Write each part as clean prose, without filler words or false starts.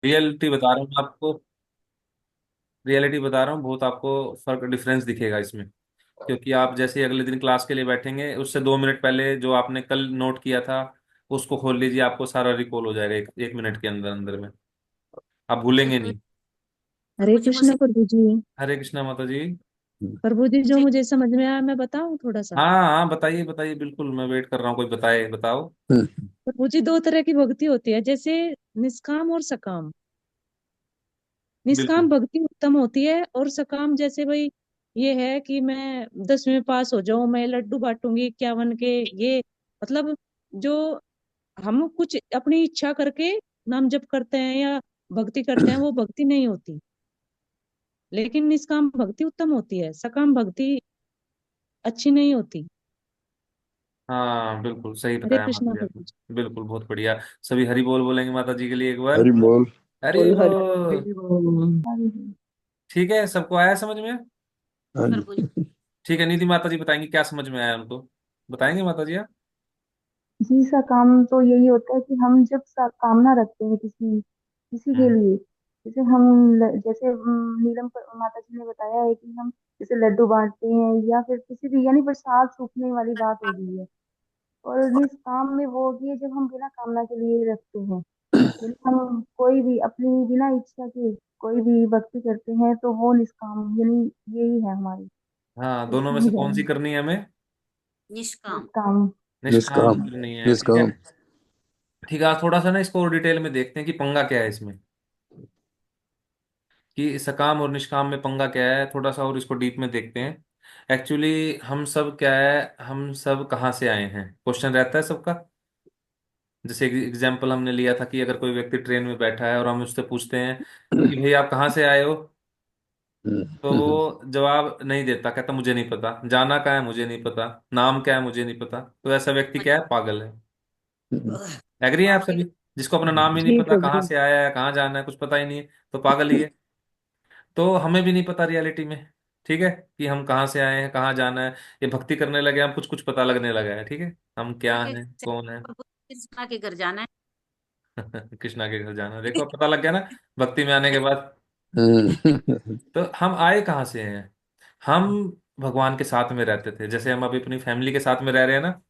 Reality बता रहा हूँ आपको। रियलिटी बता रहा हूँ, बहुत आपको फर्क डिफरेंस दिखेगा इसमें। क्योंकि आप जैसे ही अगले दिन क्लास के लिए बैठेंगे, उससे 2 मिनट पहले जो आपने कल नोट किया था उसको खोल लीजिए, आपको सारा रिकॉल हो जाएगा एक मिनट के अंदर अंदर में। आप भूलेंगे तो नहीं। हरे कृष्ण प्रभु जी। हरे कृष्णा माता जी। प्रभु जी, जो मुझे समझ में आया मैं बताऊं थोड़ा सा। हाँ हाँ, बताइए बताइए, बिल्कुल मैं वेट कर रहा हूँ, कोई बताए, बताओ। प्रभु जी, दो तरह की भक्ति होती है, जैसे निष्काम और सकाम। निष्काम बिल्कुल। भक्ति उत्तम होती है, और सकाम जैसे भाई ये है कि मैं 10वीं में पास हो जाऊं, मैं लड्डू बांटूंगी 51 के। ये मतलब जो हम कुछ अपनी इच्छा करके नाम जप करते हैं या भक्ति करते हैं, वो भक्ति नहीं होती। लेकिन निष्काम भक्ति उत्तम होती है, सकाम भक्ति अच्छी नहीं होती। हाँ बिल्कुल सही हरे बताया माता कृष्णा जी प्रभु जी। आपने, बिल्कुल बहुत बढ़िया। सभी हरि बोल बोलेंगे माता जी के लिए एक बार। हरि बोल। हरि बोल हरि बोल। हरि बोल। ठीक है, सबको आया समझ में? हाँ जी। ठीक है, निधि माता जी बताएंगी क्या समझ में आया उनको। बताएंगे माता जी आप? जी सा काम तो यही होता है कि हम जब कामना रखते हैं किसी किसी के हम्म। लिए, जैसे हम जैसे माता जी ने बताया है कि हम जैसे लड्डू बांटते हैं या फिर किसी भी, यानी प्रसाद सूखने वाली बात हो गई है। और निष्काम में वो होगी है जब हम बिना कामना के लिए रखते हैं, यानी हम कोई भी अपनी बिना इच्छा के कोई भी भक्ति करते हैं, तो वो निष्काम, यानी यही है हमारी। हाँ, तो दोनों में समझ से कौन सी आएगी। करनी है हमें? निष्काम। निष्काम निष्काम। करनी है, ठीक है। निष्काम। ठीक है, आज थोड़ा सा ना इसको और डिटेल में देखते हैं कि पंगा क्या है इसमें, कि सकाम और निष्काम में पंगा क्या है, थोड़ा सा और इसको डीप में देखते हैं। एक्चुअली हम सब क्या है, हम सब कहाँ से आए हैं, क्वेश्चन रहता है सबका। जैसे एग्जाम्पल हमने लिया था कि अगर कोई व्यक्ति ट्रेन में बैठा है और हम उससे पूछते हैं कि भाई आप कहाँ से आए हो, तो वो जवाब नहीं देता, कहता मुझे नहीं पता, जाना कहाँ है मुझे नहीं पता, नाम क्या है मुझे नहीं पता, तो ऐसा व्यक्ति क्या है, पागल है। एग्री हैं आप सभी? जिसको अपना नाम ही नहीं जी पता, प्रभु कहाँ जी। से आया है, कहाँ जाना है, कुछ पता ही नहीं है, तो पागल ही है। तो हमें भी नहीं पता रियलिटी में, ठीक है, कि हम कहाँ से आए हैं, कहाँ जाना है। ये भक्ति करने लगे हम, कुछ कुछ पता लगने लगा है, ठीक है, हम क्या हैं, कौन है। कृष्णा के घर जाना कृष्णा के घर जाना, देखो अब पता लग गया ना भक्ति में आने के बाद। हम्म। तो हम आए कहाँ से हैं? हम भगवान के साथ में रहते थे, जैसे हम अभी अपनी फैमिली के साथ में रह रहे हैं ना,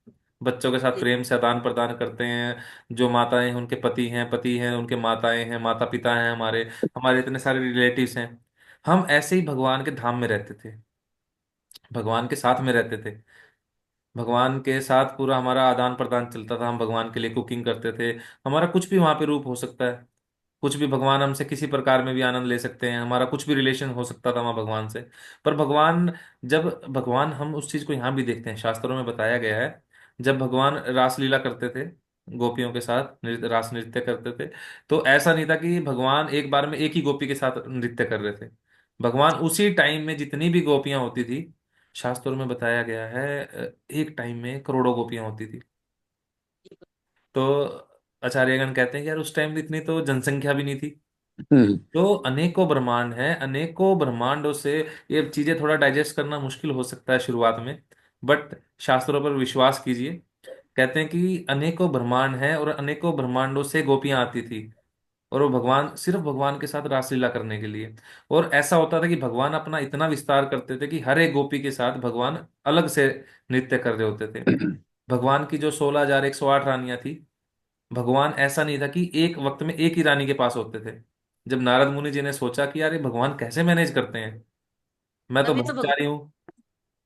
बच्चों के साथ है। प्रेम से आदान प्रदान करते हैं। जो माताएं हैं उनके पति हैं उनके माताएं हैं, माता पिता हैं हमारे, हमारे इतने सारे रिलेटिव्स हैं। हम ऐसे ही भगवान के धाम में रहते थे, भगवान के साथ में रहते थे। भगवान के साथ पूरा हमारा आदान प्रदान चलता था, हम भगवान के लिए कुकिंग करते थे। हमारा कुछ भी वहां पे रूप हो सकता है, कुछ भी भगवान हमसे किसी प्रकार में भी आनंद ले सकते हैं, हमारा कुछ भी रिलेशन हो सकता था वहां भगवान से। पर भगवान, जब भगवान, हम उस चीज को यहाँ भी देखते हैं, शास्त्रों में बताया गया है, जब भगवान रासलीला करते थे, गोपियों के साथ रास नृत्य करते थे, तो ऐसा नहीं था कि भगवान एक बार में एक ही गोपी के साथ नृत्य कर रहे थे। भगवान उसी टाइम में जितनी भी गोपियां होती थी, शास्त्रों में बताया गया है, एक टाइम में करोड़ों गोपियां होती थी। तो आचार्यगण कहते हैं कि यार उस टाइम इतनी तो जनसंख्या भी नहीं थी। तो अनेकों ब्रह्मांड हैं, अनेकों ब्रह्मांडों से ये चीजें थोड़ा डाइजेस्ट करना मुश्किल हो सकता है शुरुआत में, बट शास्त्रों पर विश्वास कीजिए। कहते हैं कि अनेकों ब्रह्मांड हैं और अनेकों ब्रह्मांडों से गोपियां आती थी, और वो भगवान, सिर्फ भगवान के साथ रासलीला करने के लिए। और ऐसा होता था कि भगवान अपना इतना विस्तार करते थे कि हर एक गोपी के साथ भगवान अलग से नृत्य कर रहे होते थे। भगवान की जो 16,108 रानियां थी, भगवान ऐसा नहीं था कि एक वक्त में एक ही रानी के पास होते थे। जब नारद मुनि जी ने सोचा कि यार ये भगवान कैसे मैनेज करते हैं, मैं तो तभी तो ब्रह्मचारी हूँ,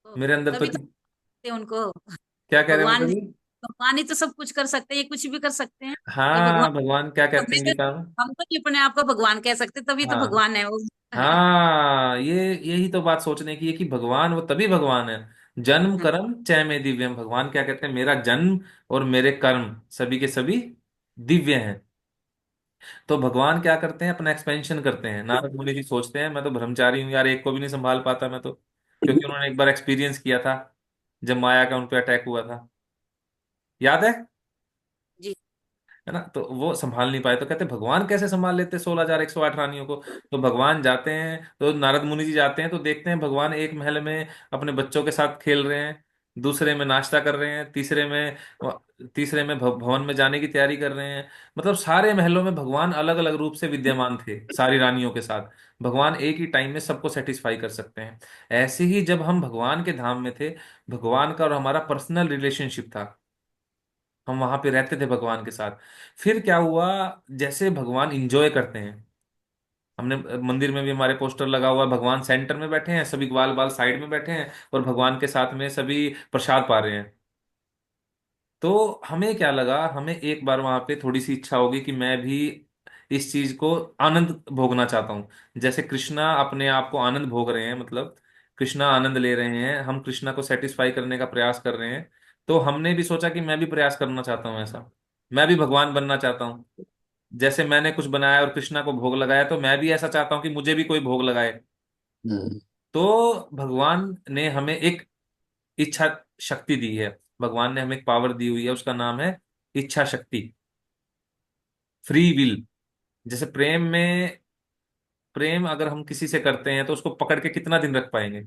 मेरे अंदर तो तभी तो कहते हैं उनको। क्या कह रहे हैं भगवान मतलब जी? भगवान ही तो सब कुछ कर सकते हैं, ये कुछ भी कर सकते हैं। ये भगवान, हाँ, भगवान क्या कहते हैं हमें गीता में? हम तो नहीं अपने आप को भगवान कह सकते, तभी तो हाँ भगवान है वो। हाँ, ये यही तो बात सोचने की है कि भगवान वो तभी भगवान है। जन्म कर्म चय में दिव्यम, भगवान क्या कहते हैं, मेरा जन्म और मेरे कर्म सभी के सभी दिव्य हैं। तो भगवान क्या करते हैं, अपना एक्सपेंशन करते हैं। नारद मुनि जी सोचते हैं मैं तो ब्रह्मचारी हूँ यार, एक को भी नहीं संभाल पाता मैं तो, क्योंकि उन्होंने एक बार एक्सपीरियंस किया था जब माया का उन पे अटैक हुआ था, याद है? जी। है ना, तो वो संभाल नहीं पाए, तो कहते भगवान कैसे संभाल लेते 16,108 रानियों को। तो भगवान जाते हैं, तो नारद मुनि जी जाते हैं तो देखते हैं भगवान एक महल में अपने बच्चों के साथ खेल रहे हैं। दूसरे में नाश्ता कर रहे हैं, तीसरे में भवन में जाने की तैयारी कर रहे हैं। मतलब सारे महलों में भगवान अलग अलग रूप से विद्यमान थे सारी रानियों के साथ। भगवान एक ही टाइम में सबको सेटिस्फाई कर सकते हैं। ऐसे ही जब हम भगवान के धाम में थे, भगवान का और हमारा पर्सनल रिलेशनशिप था, हम वहां पे रहते थे भगवान के साथ। फिर क्या हुआ, जैसे भगवान इंजॉय करते हैं, हमने मंदिर में भी हमारे पोस्टर लगा हुआ है, भगवान सेंटर में बैठे हैं, सभी ग्वाल बाल साइड में बैठे हैं, और भगवान के साथ में सभी प्रसाद पा रहे हैं। तो हमें क्या लगा, हमें एक बार वहां पे थोड़ी सी इच्छा होगी कि मैं भी इस चीज को आनंद भोगना चाहता हूँ। जैसे कृष्णा अपने आप को आनंद भोग रहे हैं, मतलब कृष्णा आनंद ले रहे हैं, हम कृष्णा को सेटिस्फाई करने का प्रयास कर रहे हैं। तो हमने भी सोचा कि मैं भी प्रयास करना चाहता हूँ ऐसा, मैं भी भगवान बनना चाहता हूँ। जैसे मैंने कुछ बनाया और कृष्णा को भोग लगाया, तो मैं भी ऐसा चाहता हूँ कि मुझे भी कोई भोग लगाए। हम्म, तो भगवान ने हमें एक इच्छा शक्ति दी है, भगवान ने हमें एक पावर दी हुई है, उसका नाम है इच्छा शक्ति, फ्री विल। जैसे प्रेम अगर हम किसी से करते हैं तो उसको पकड़ के कितना दिन रख पाएंगे।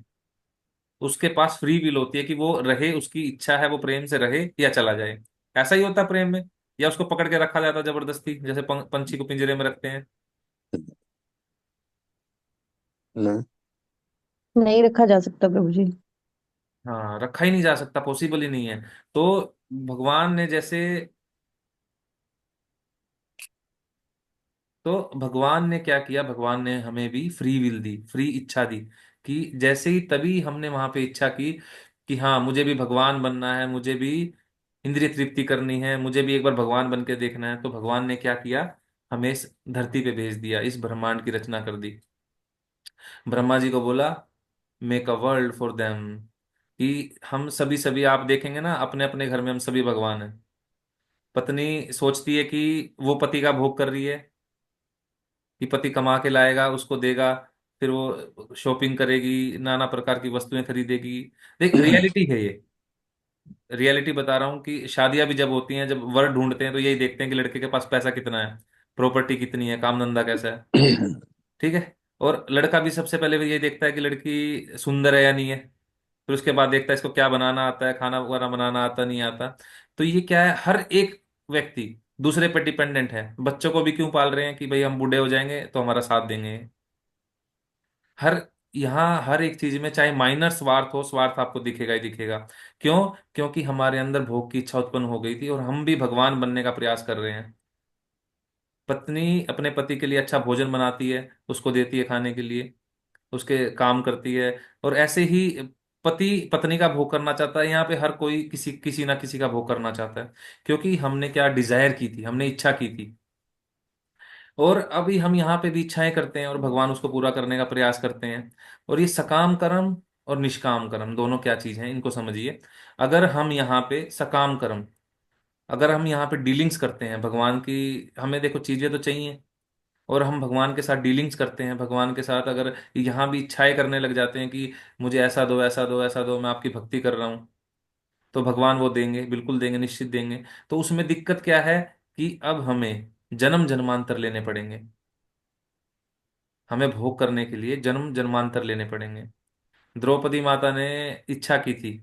उसके पास फ्री विल होती है कि वो रहे, उसकी इच्छा है वो प्रेम से रहे या चला जाए। ऐसा ही होता है प्रेम में, या उसको पकड़ के रखा जाता है जबरदस्ती, जैसे पंछी को पिंजरे में रखते हैं। नहीं। नहीं रखा जा सकता प्रभु जी। हाँ, रखा ही नहीं जा सकता, पॉसिबल ही नहीं है। तो भगवान ने जैसे तो भगवान ने क्या किया, भगवान ने हमें भी फ्री विल दी, फ्री इच्छा दी। कि जैसे ही तभी हमने वहां पे इच्छा की कि हाँ मुझे भी भगवान बनना है, मुझे भी इंद्रिय तृप्ति करनी है, मुझे भी एक बार भगवान बन के देखना है, तो भगवान ने क्या किया, हमें इस धरती पे भेज दिया, इस ब्रह्मांड की रचना कर दी। ब्रह्मा जी को बोला, make a world for them. कि हम सभी सभी आप देखेंगे ना, अपने अपने घर में हम सभी भगवान हैं। पत्नी सोचती है कि वो पति का भोग कर रही है, कि पति कमा के लाएगा, उसको देगा, फिर वो शॉपिंग करेगी, नाना प्रकार की वस्तुएं खरीदेगी। देख, रियलिटी है ये, रियलिटी बता रहा हूँ कि शादियां भी जब होती हैं, जब वर ढूंढते हैं, तो यही देखते हैं कि लड़के के पास पैसा कितना है, प्रॉपर्टी कितनी है, काम धंधा कैसा है। ठीक है। और लड़का भी सबसे पहले भी यही देखता है कि लड़की सुंदर है या नहीं है। फिर उसके बाद देखता है इसको क्या बनाना आता है, खाना वगैरह बनाना आता नहीं आता। तो ये क्या है, हर एक व्यक्ति दूसरे पर डिपेंडेंट है। बच्चों को भी क्यों पाल रहे हैं, कि भाई हम बूढ़े हो जाएंगे तो हमारा साथ देंगे। हर यहाँ हर एक चीज में, चाहे माइनर स्वार्थ हो, स्वार्थ आपको दिखेगा ही दिखेगा। क्यों? क्योंकि हमारे अंदर भोग की इच्छा उत्पन्न हो गई थी, और हम भी भगवान बनने का प्रयास कर रहे हैं। पत्नी अपने पति के लिए अच्छा भोजन बनाती है, उसको देती है खाने के लिए, उसके काम करती है। और ऐसे ही पति पत्नी का भोग करना चाहता है। यहाँ पे हर कोई किसी किसी ना किसी का भोग करना चाहता है, क्योंकि हमने क्या डिजायर की थी, हमने इच्छा की थी। और अभी हम यहाँ पे भी इच्छाएं करते हैं, और भगवान उसको पूरा करने का प्रयास करते हैं। और ये सकाम कर्म और निष्काम कर्म दोनों क्या चीज हैं, इनको समझिए। अगर हम यहाँ पे सकाम कर्म, अगर हम यहाँ पे डीलिंग्स करते हैं भगवान की, हमें देखो चीजें तो चाहिए, और हम भगवान के साथ डीलिंग्स करते हैं, भगवान के साथ अगर यहाँ भी इच्छाएं करने लग जाते हैं कि मुझे ऐसा दो, ऐसा दो, ऐसा दो, मैं आपकी भक्ति कर रहा हूँ, तो भगवान वो देंगे, बिल्कुल देंगे, निश्चित देंगे। तो उसमें दिक्कत क्या है, कि अब हमें जन्म जन्मांतर लेने पड़ेंगे। हमें भोग करने के लिए जन्म जन्मांतर लेने पड़ेंगे। द्रौपदी माता ने इच्छा की थी,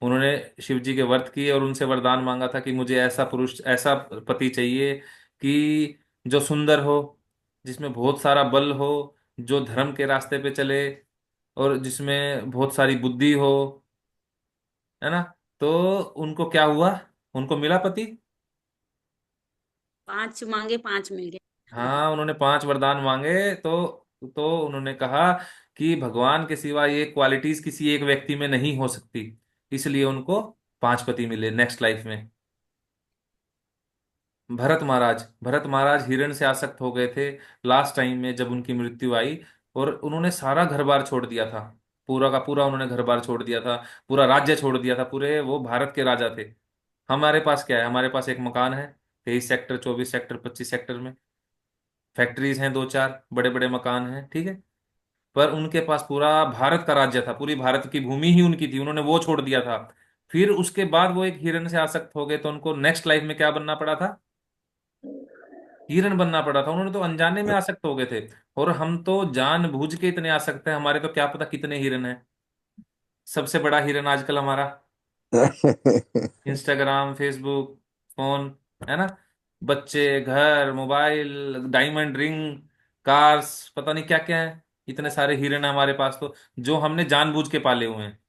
उन्होंने शिव जी के व्रत किए और उनसे वरदान मांगा था कि मुझे ऐसा पुरुष, ऐसा पति चाहिए कि जो सुंदर हो, जिसमें बहुत सारा बल हो, जो धर्म के रास्ते पे चले, और जिसमें बहुत सारी बुद्धि हो, है ना। तो उनको क्या हुआ, उनको मिला पति। 5 मांगे 5 मिल गए। हाँ, उन्होंने 5 वरदान मांगे। तो उन्होंने कहा कि भगवान के सिवा ये क्वालिटीज किसी एक व्यक्ति में नहीं हो सकती, इसलिए उनको 5 पति मिले नेक्स्ट लाइफ में। भरत महाराज हिरण से आसक्त हो गए थे लास्ट टाइम में, जब उनकी मृत्यु आई। और उन्होंने सारा घर बार छोड़ दिया था, पूरा का पूरा उन्होंने घर बार छोड़ दिया था, पूरा राज्य छोड़ दिया था, पूरे वो भारत के राजा थे। हमारे पास क्या है, हमारे पास एक मकान है, 23 सेक्टर, 24 सेक्टर, 25 सेक्टर में फैक्ट्रीज हैं, दो चार बड़े बड़े मकान हैं, ठीक है। पर उनके पास पूरा भारत का राज्य था, पूरी भारत की भूमि ही उनकी थी, उन्होंने वो छोड़ दिया था। फिर उसके बाद वो एक हिरण से आसक्त हो गए, तो उनको नेक्स्ट लाइफ में क्या बनना पड़ा था, हिरण बनना पड़ा था। उन्होंने तो अनजाने में आसक्त हो गए थे। और हम तो जानबूझ के इतने आसक्त हैं, हमारे तो क्या पता कितने हिरण हैं। सबसे बड़ा हिरण आजकल हमारा इंस्टाग्राम, फेसबुक, फोन, है ना। बच्चे, घर, मोबाइल, डायमंड रिंग, कार्स, पता नहीं क्या क्या है। इतने सारे हिरन है हमारे पास तो, जो हमने जानबूझ के पाले हुए हैं।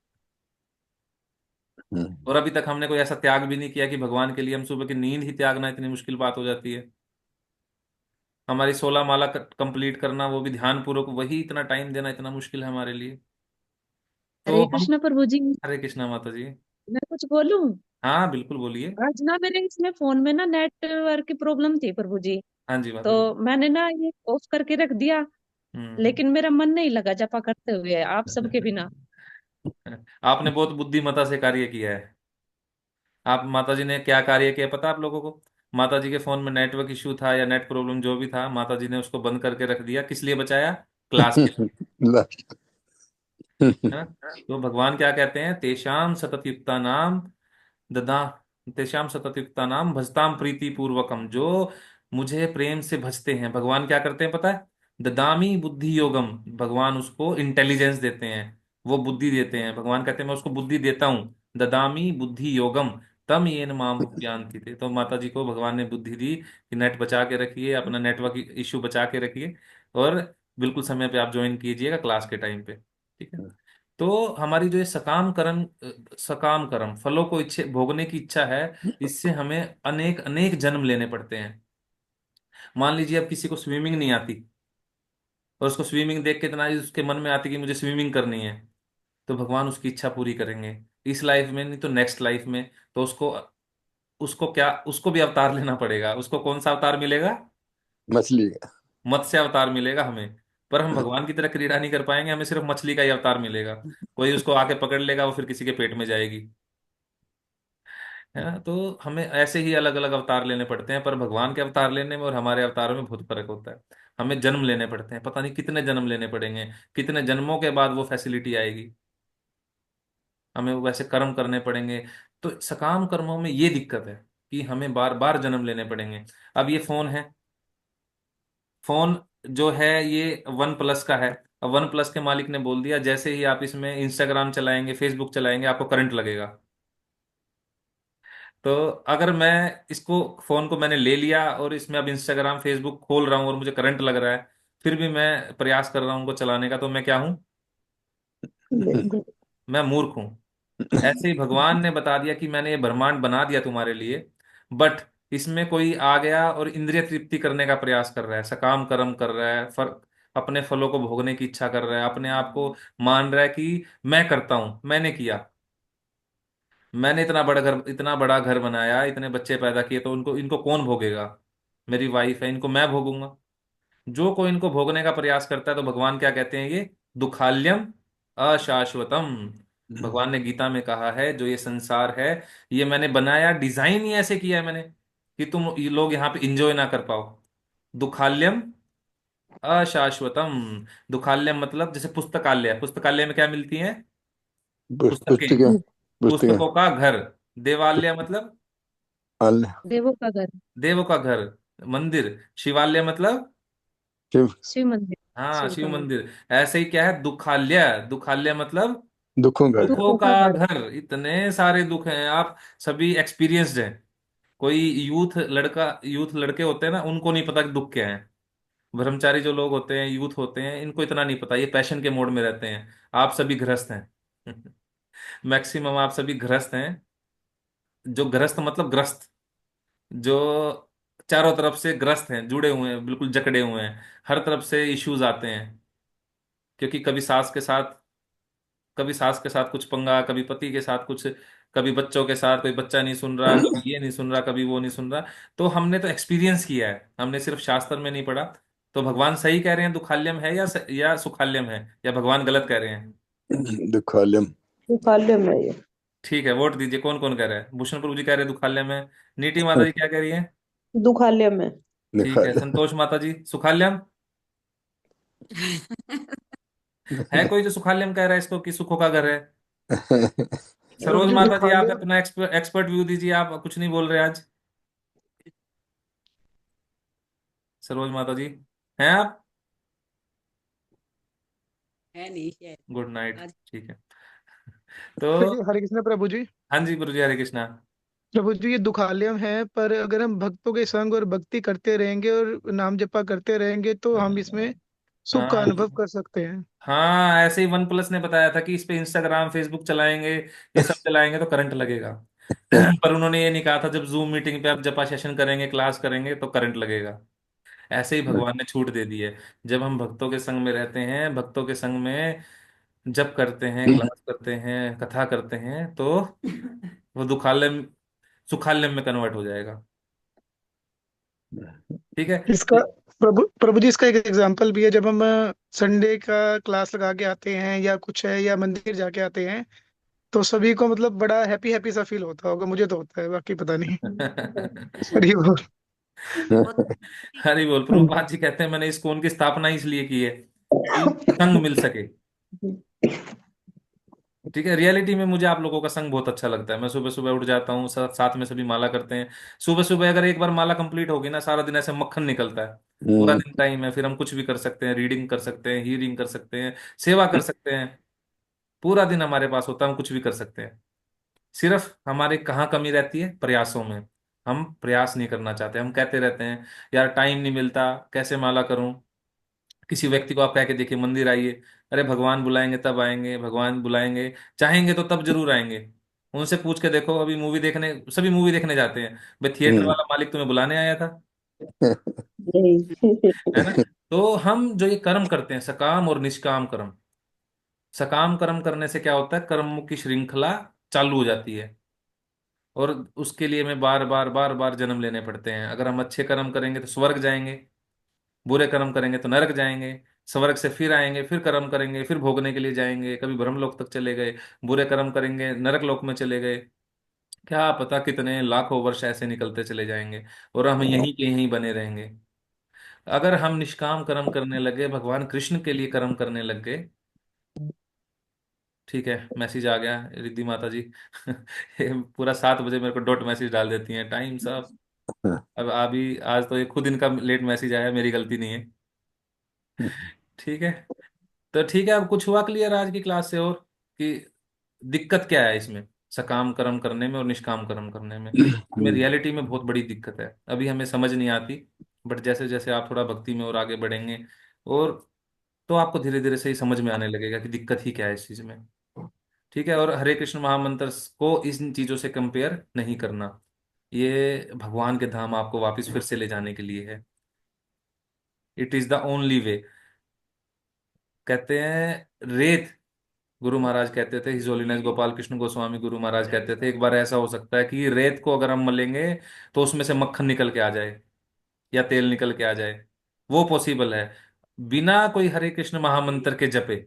और अभी तक हमने कोई ऐसा त्याग भी नहीं किया कि भगवान के लिए हम सुबह की नींद ही त्यागना इतनी मुश्किल बात हो जाती है। हमारी 16 माला कंप्लीट करना, वो भी ध्यान पूर्वक, वही इतना टाइम देना इतना मुश्किल है हमारे लिए। तो हरे हम। कृष्ण प्रभु जी। हरे कृष्णा माता जी। मैं कुछ बोलूं? हाँ बिल्कुल बोलिए। आज ना मेरे इसमें फोन में ना नेटवर्क की प्रॉब्लम थी प्रभु जी। हाँ जी माता तो जी। मैंने ना ये ऑफ करके रख दिया। हम्म। लेकिन मेरा मन नहीं लगा जपा करते हुए आप सबके बिना। आपने बहुत बुद्धिमता से कार्य किया है। आप, माता जी ने क्या कार्य किया पता आप लोगों को? माता जी के फोन में नेटवर्क इश्यू था या नेट प्रॉब्लम जो भी था, माता जी ने उसको बंद करके रख दिया। किस लिए बचाया? क्लास के लिए। लास्ट। है ना। तो भगवान क्या कहते हैं? तेषाम सततयुक्ता नाम ददा, तेषाम सततयुक्ता नाम भजताम प्रीति पूर्वकम, जो मुझे प्रेम से भजते हैं, भगवान क्या करते हैं पता है? ददामी बुद्धि योगम, भगवान उसको इंटेलिजेंस देते हैं, वो बुद्धि देते हैं। भगवान कहते हैं मैं उसको बुद्धि देता हूँ। ददामी बुद्धि योगम तम येन माम उपयांति थे। तो माता जी को भगवान ने बुद्धि दी कि नेट बचा के रखिए, अपना नेटवर्क इश्यू बचा के रखिए, और बिल्कुल समय पे आप ज्वाइन कीजिएगा क्लास के टाइम पे। ठीक है। तो हमारी जो ये सकाम कर्म, फलों को इच्छे भोगने की इच्छा है, इससे हमें अनेक अनेक जन्म लेने पड़ते हैं। मान लीजिए अब किसी को स्विमिंग नहीं आती, और उसको स्विमिंग देख के इतना ही उसके मन में आती कि मुझे स्विमिंग करनी है, तो भगवान उसकी इच्छा पूरी करेंगे। इस लाइफ में नहीं तो नेक्स्ट लाइफ में। तो उसको उसको क्या, उसको भी अवतार लेना पड़ेगा। उसको कौन सा अवतार मिलेगा? मछली का। मत्स्य अवतार मिलेगा हमें। पर हम भगवान की तरह क्रीड़ा नहीं कर पाएंगे, हमें सिर्फ मछली का ही अवतार मिलेगा। कोई उसको आके पकड़ लेगा, वो फिर किसी के पेट में जाएगी। है ना। तो हमें ऐसे ही अलग अलग अवतार लेने पड़ते हैं, पर भगवान के अवतार लेने में और हमारे अवतारों में बहुत फर्क होता है। हमें जन्म लेने पड़ते हैं, पता नहीं कितने जन्म लेने पड़ेंगे, कितने जन्मों के बाद वो फैसिलिटी आएगी। हमें वो वैसे कर्म करने पड़ेंगे। तो सकाम कर्मों में ये दिक्कत है कि हमें बार बार जन्म लेने पड़ेंगे। अब ये फोन है, फोन जो है ये वन प्लस का है। अब वन प्लस के मालिक ने बोल दिया जैसे ही आप इसमें इंस्टाग्राम चलाएंगे, फेसबुक चलाएंगे, आपको करंट लगेगा। तो अगर मैं इसको, फोन को मैंने ले लिया और इसमें अब इंस्टाग्राम फेसबुक खोल रहा हूँ और मुझे करंट लग रहा है, फिर भी मैं प्रयास कर रहा हूँ उनको चलाने का, तो मैं क्या हूँ? बिल्कुल। मैं मूर्ख हूँ। ऐसे ही भगवान ने बता दिया कि मैंने ये ब्रह्मांड बना दिया तुम्हारे लिए, बट इसमें कोई आ गया और इंद्रिय तृप्ति करने का प्रयास कर रहा है, सकाम कर्म कर रहा है, अपने फलों को भोगने की इच्छा कर रहा है, अपने आप को मान रहा है कि मैं करता हूं, मैंने किया, मैंने इतना बड़ा घर बनाया, इतने बच्चे पैदा किए, तो उनको इनको कौन भोगेगा? मेरी वाइफ है, इनको मैं भोगूंगा। जो कोई इनको भोगने का प्रयास करता है, तो भगवान क्या कहते हैं? ये दुखाल्यम अशाश्वतम। भगवान ने गीता में कहा है जो ये संसार है, ये मैंने बनाया, डिजाइन ही ऐसे किया है मैंने कि तुम ये लोग यहाँ पे इंजॉय ना कर पाओ। दुखाल्यम अशाश्वतम। दुखाल्यम मतलब जैसे पुस्तकालय, पुस्तकालय में क्या मिलती है? पुस्तकें। पुस्तिका। पुस्तिका। पुस्तकों का घर। देवालय मतलब अल्लाह। देवों का घर। देवों का घर, मंदिर। शिवालय मतलब, शिव। शिव मंदिर। हाँ शिव शिव का मंदिर। मंदिर। ऐसे ही क्या है दुखालय? दुखालय मतलब दुखों का घर। दुखों दुखों का का घर। घर। इतने सारे दुख हैं, आप सभी एक्सपीरियंस्ड हैं। कोई यूथ लड़के होते हैं ना, उनको नहीं पता कि दुख क्या है। ब्रह्मचारी जो लोग होते हैं, यूथ होते हैं, इनको इतना नहीं पता, ये पैशन के मोड में रहते हैं। आप सभी गृहस्थ हैं। मैक्सिमम आप सभी गृहस्थ हैं। जो गृहस्थ मतलब ग्रस्त, जो चारों तरफ से ग्रस्त हैं, जुड़े हुए हैं, बिल्कुल जकड़े हुए हैं। हर तरफ से इश्यूज आते हैं, क्योंकि कभी सास के साथ कुछ पंगा, कभी पति के साथ कुछ, कभी बच्चों के साथ कोई बच्चा नहीं सुन रहा, कभी ये नहीं सुन रहा, कभी वो नहीं सुन रहा। तो हमने तो एक्सपीरियंस किया है, हमने सिर्फ शास्त्र में नहीं पढ़ा। तो भगवान सही कह रहे हैं दुखाल्यम है या सुखाल्यम है, या भगवान गलत कह रहे हैं? दुखालयम। दुखालय में ये। ठीक है, वोट दीजिए, कौन कौन कह रहा है? भूषण प्रभु जी कह रहे हैं दुखाल्यम है। नीति माता जी क्या कह रही है? दुखालय में। ठीक है, दुखालय। संतोष माता जी सुखाल्यम। है कोई जो सुखाल्यम कह रहा है इसको कि सुखों का घर है? प्रभु सरोज जी माता जी आप दुखालय। अपना एक्सपर्ट व्यू दीजिए, आप कुछ नहीं बोल रहे आज। सरोज माता जी, हैं आप? है नहीं है। Good night. आज ठीक है। तो हरे कृष्ण प्रभु जी। हाँ जी गुरु जी, हरे कृष्णा। प्रभु जी, ये दुखालयम है, पर अगर हम भक्तों के संग और भक्ति करते रहेंगे और नाम जपा करते रहेंगे तो हम इसमें सुख का हाँ अनुभव कर सकते हैं। हाँ, ऐसे ही वन प्लस ने बताया था कि इस पे इंस्टाग्राम फेसबुक चलाएंगे, ये सब चलाएंगे तो करंट लगेगा। पर उन्होंने ये नहीं कहा था जब जूम मीटिंग पे आप जपा सेशन करेंगे, क्लास करेंगे तो करंट लगेगा। ऐसे ही भगवान ने छूट दे दी है। जब हम भक्तों के संग में रहते हैं, भक्तों के संग में जप करते हैं, क्लास करते हैं, कथा करते हैं, तो वो दुखालय सुखालय में कन्वर्ट हो जाएगा। ठीक है। इसका प्रभु प्रभु जी, इसका एक एग्जाम्पल भी है। जब हम संडे का क्लास लगा के आते हैं या कुछ है, या मंदिर जाके आते हैं, तो सभी को मतलब बड़ा हैप्पी हैप्पी सा फील होता होगा। मुझे तो होता है, बाकी पता नहीं। सही बोल। वो हरि बोल। प्रभुपाद जी कहते हैं मैंने इस कौन की स्थापना इसलिए की है कि संग मिल सके। ठीक है। रियलिटी में मुझे आप लोगों का संग बहुत अच्छा लगता है। मैं सुबह सुबह उठ जाता हूँ, साथ में सभी माला करते हैं। सुबह सुबह अगर एक बार माला कंप्लीट होगी ना, सारा दिन ऐसे मक्खन निकलता है। पूरा दिन टाइम है, फिर हम कुछ भी कर सकते हैं, रीडिंग कर सकते हैं, हीरिंग कर सकते हैं, सेवा कर सकते हैं। पूरा दिन हमारे पास होता है, हम कुछ भी कर सकते हैं। सिर्फ हमारे कहाँ कमी रहती है? प्रयासों में। हम प्रयास नहीं करना चाहते। हम कहते रहते हैं यार टाइम नहीं मिलता, कैसे माला करूं। किसी व्यक्ति को आप कह के देखिए मंदिर आइए, अरे भगवान बुलाएंगे तब आएंगे, भगवान बुलाएंगे चाहेंगे तो तब जरूर आएंगे। उनसे पूछ के देखो, अभी मूवी देखने, सभी मूवी देखने जाते हैं, भाई थिएटर वाला मालिक तुम्हें बुलाने आया था? है ना? तो हम जो ये कर्म करते हैं, सकाम और निष्काम कर्म, सकाम कर्म करने से क्या होता है? कर्मों की श्रृंखला चालू हो जाती है, और उसके लिए हमें बार बार बार बार जन्म लेने पड़ते हैं। अगर हम अच्छे कर्म करेंगे तो स्वर्ग जाएंगे, बुरे कर्म करेंगे तो नरक जाएंगे, स्वर्ग से फिर आएंगे, फिर कर्म करेंगे, फिर भोगने के लिए जाएंगे, कभी ब्रह्मलोक तक चले गए, बुरे कर्म करेंगे नरक लोक में चले गए, क्या पता कितने लाखों वर्ष ऐसे निकलते चले जाएंगे, और हम यहीं के यहीं बने रहेंगे। अगर हम निष्काम कर्म करने लगे, भगवान कृष्ण के लिए कर्म करने लग गए। ठीक है, मैसेज आ गया रिद्धि माता जी। ये पूरा 7 बजे मेरे को डॉट मैसेज डाल देती हैं, टाइम साहब। अब अभी आज तो ये खुद इनका लेट मैसेज आया, मेरी गलती नहीं है। ठीक है। तो ठीक है, अब कुछ हुआ क्लियर आज की क्लास से? और कि दिक्कत क्या है इसमें, सकाम कर्म करने में और निष्काम कर्म करने में? इसमें रियलिटी में बहुत बड़ी दिक्कत है, अभी हमें समझ नहीं आती। बट जैसे जैसे आप थोड़ा भक्ति में और आगे बढ़ेंगे, और तो आपको धीरे धीरे से ही समझ में आने लगेगा कि दिक्कत ही क्या है इस चीज में। ठीक है। और हरे कृष्ण महामंत्र को इन चीजों से कंपेयर नहीं करना। ये भगवान के धाम आपको वापस फिर से ले जाने के लिए है। It is the only way. कहते हैं रेत, गुरु महाराज कहते थे, हिज होलीनेस गोपाल कृष्ण गोस्वामी गुरु महाराज कहते थे, एक बार ऐसा हो सकता है कि रेत को अगर हम मलेंगे तो उसमें से मक्खन निकल के आ जाए, या तेल निकल के आ जाए। वो पॉसिबल है। बिना कोई हरे कृष्ण महामंत्र के जपे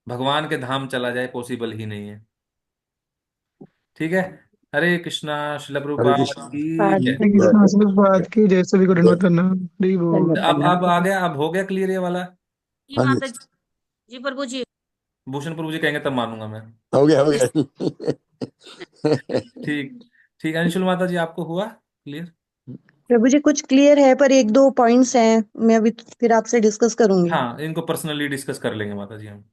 भगवान के धाम चला जाए, पॉसिबल ही नहीं है। ठीक है। हरे कृष्णा। शिल हरे प्रभुपाद कृष्ण। की जय। हरे कृष्ण। सिर्फ बात की जय, सभी को दंडवत प्रणाम। हरि बोल। अब आ गया, अब हो गया क्लियर ये वाला? जी हाँ जी, माता जी प्रभु जी। भूषण प्रभु जी कहेंगे तब मानूंगा मैं। हो गया हो यस। गया। ठीक। ठीक है, अंशुल माता जी आपको हुआ क्लियर? प्रभु जी कुछ क्लियर है, पर एक दो पॉइंट्स हैं, मैं अभी फिर आपसे डिस्कस करूंगी। हाँ, इनको पर्सनली डिस्कस कर लेंगे माता जी हम।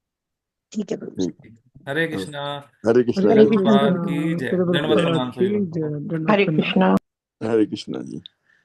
ठीक है प्रभु जी। ठीक। हरे कृष्णा। हरे कृष्णा। शिल हरे हरे हरे कृष्ण कृष्ण। प्रभुपाद प्रभु जी। की जय। सिर्फ दंडवत कृष्ण। प्रणाम प्रभुपाद सभी की भक्तों जय। को। दंडवत हरे प्रणाम। कृष्णा। हरे कृष्णा जी।